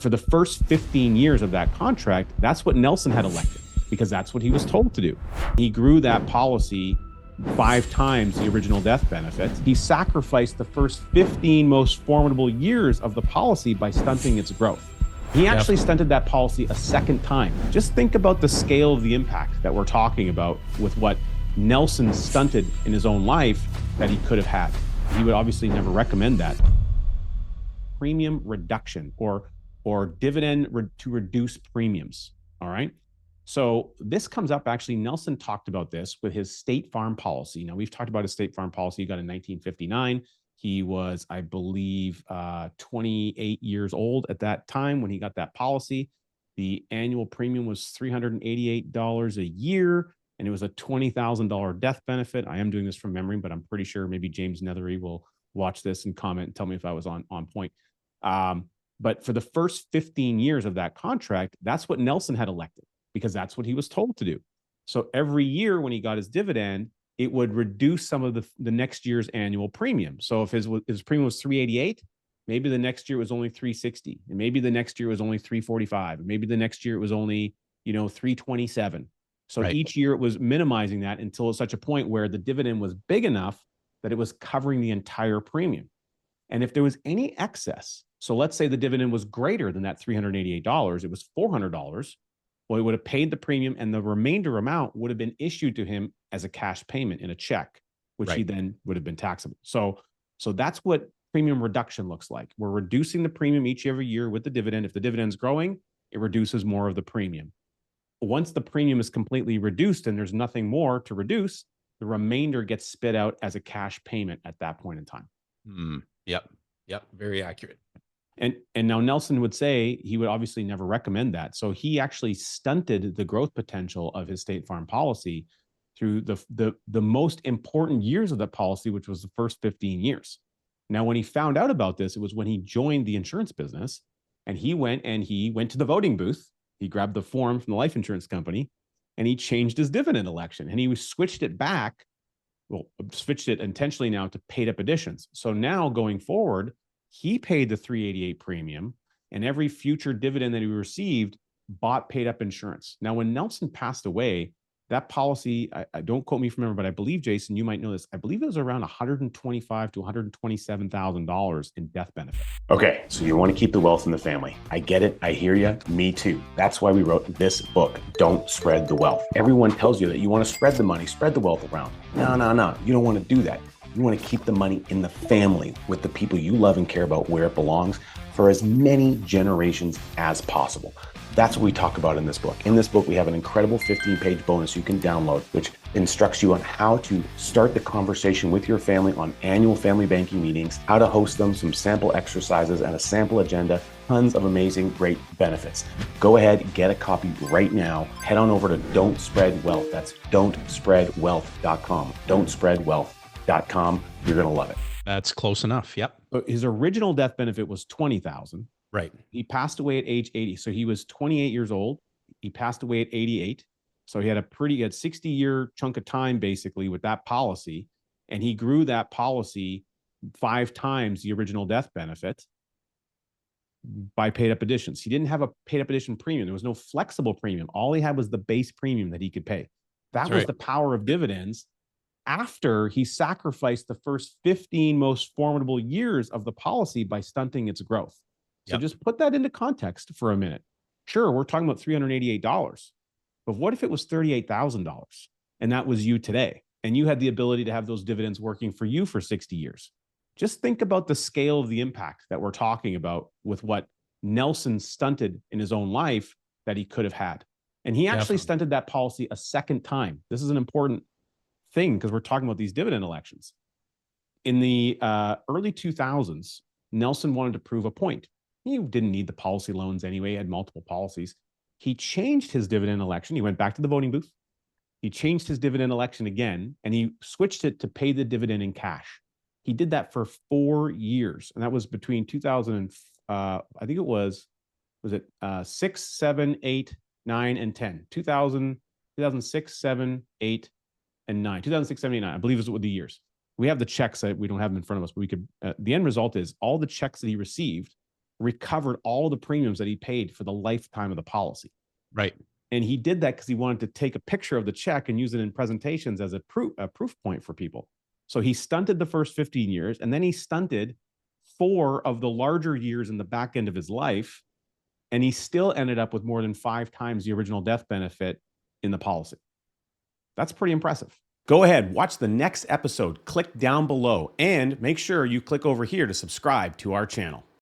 For the first 15 years of that contract, that's what Nelson had elected because that's what he was told to do. He grew that policy 5 times the original death benefit. He sacrificed the first 15 most formidable years of the policy by stunting its growth. He actually stunted that policy a second time. Just think about the scale of the impact that we're talking about with what Nelson stunted in his own life that he could have had. He would obviously never recommend that. Premium reduction or dividend to reduce premiums. All right. So this comes up, actually, Nelson talked about this with his State Farm policy. Now, we've talked about his State Farm policy he got in 1959. He was, I believe, 28 years old at that time when he got that policy. The annual premium was $388 a year, and it was a $20,000 death benefit. I am doing this from memory, but I'm pretty sure maybe James Nethery will watch this and comment and tell me if I was on point. But for the first 15 years of that contract, that's what Nelson had elected because that's what he was told to do. So every year when he got his dividend, it would reduce some of the next year's annual premium. So if his premium was 388, maybe the next year it was only 360, and maybe the next year it was only 345, and maybe the next year it was only 327. So each year it was minimizing that until such a point where the dividend was big enough that it was covering the entire premium. And if there was any excess, so let's say the dividend was greater than that $388, it was $400, well, he would have paid the premium and the remainder amount would have been issued to him as a cash payment in a check, which he then would have been taxable. So that's what premium reduction looks like. We're reducing the premium every year with the dividend. If the dividend's growing, it reduces more of the premium. Once the premium is completely reduced and there's nothing more to reduce, the remainder gets spit out as a cash payment at that point in time. Yep. Very accurate. And now Nelson would say he would obviously never recommend that. So he actually stunted the growth potential of his State Farm policy through the most important years of that policy, which was the first 15 years. Now, when he found out about this, it was when he joined the insurance business, and he went to the voting booth. He grabbed the form from the life insurance company and he changed his dividend election, and he switched it back. Well, switched it intentionally now to paid up additions. So now going forward, he paid the 388 premium, and every future dividend that he received bought paid up insurance. Now, when Nelson passed away, that policy, I don't quote me from memory, but I believe, Jason, you might know this. I believe it was around $125,000 to $127,000 in death benefit. Okay, so you want to keep the wealth in the family. I get it. I hear you. Me too. That's why we wrote this book, Don't Spread the Wealth. Everyone tells you that you want to spread the money, spread the wealth around. No. You don't want to do that. You want to keep the money in the family with the people you love and care about where it belongs for as many generations as possible. That's what we talk about in this book. In this book, we have an incredible 15-page bonus you can download, which instructs you on how to start the conversation with your family on annual family banking meetings, how to host them, some sample exercises, and a sample agenda, tons of amazing, great benefits. Go ahead, get a copy right now. Head on over to Don't Spread Wealth. That's don'tspreadwealth.com. Don'tspreadwealth.com. You're going to love it. That's close enough. Yep. So his original death benefit was $20,000. Right. He passed away at age 80. So he was 28 years old. He passed away at 88. So he had a 60-year chunk of time basically with that policy. And he grew that policy 5 times the original death benefit by paid up additions. He didn't have a paid up addition premium. There was no flexible premium. All he had was the base premium that he could pay. That was the power of dividends after he sacrificed the first 15 most formidable years of the policy by stunting its growth. So just put that into context for a minute. Sure, we're talking about $388, but what if it was $38,000 and that was you today, and you had the ability to have those dividends working for you for 60 years? Just think about the scale of the impact that we're talking about with what Nelson stunted in his own life that he could have had. And he actually stunted that policy a second time. This is an important thing because we're talking about these dividend elections. In the early 2000s, Nelson wanted to prove a point. He didn't need the policy loans anyway. He had multiple policies. He changed his dividend election. He went back to the voting booth. He changed his dividend election again, and he switched it to pay the dividend in cash. He did that for 4 years, and that was between 2000 and I think it was 6, 7, 8, 9, and 10. 2006, 7, 8, and 9. 2006, 7, 8, 9, I believe is what the years. We have the checks that we don't have them in front of us, but we could. The end result is all the checks that he received recovered all the premiums that he paid for the lifetime of the policy. Right. And he did that because he wanted to take a picture of the check and use it in presentations as a proof point for people. So he stunted the first 15 years, and then he stunted 4 of the larger years in the back end of his life. And he still ended up with more than 5 times the original death benefit in the policy. That's pretty impressive. Go ahead, watch the next episode, click down below, and make sure you click over here to subscribe to our channel.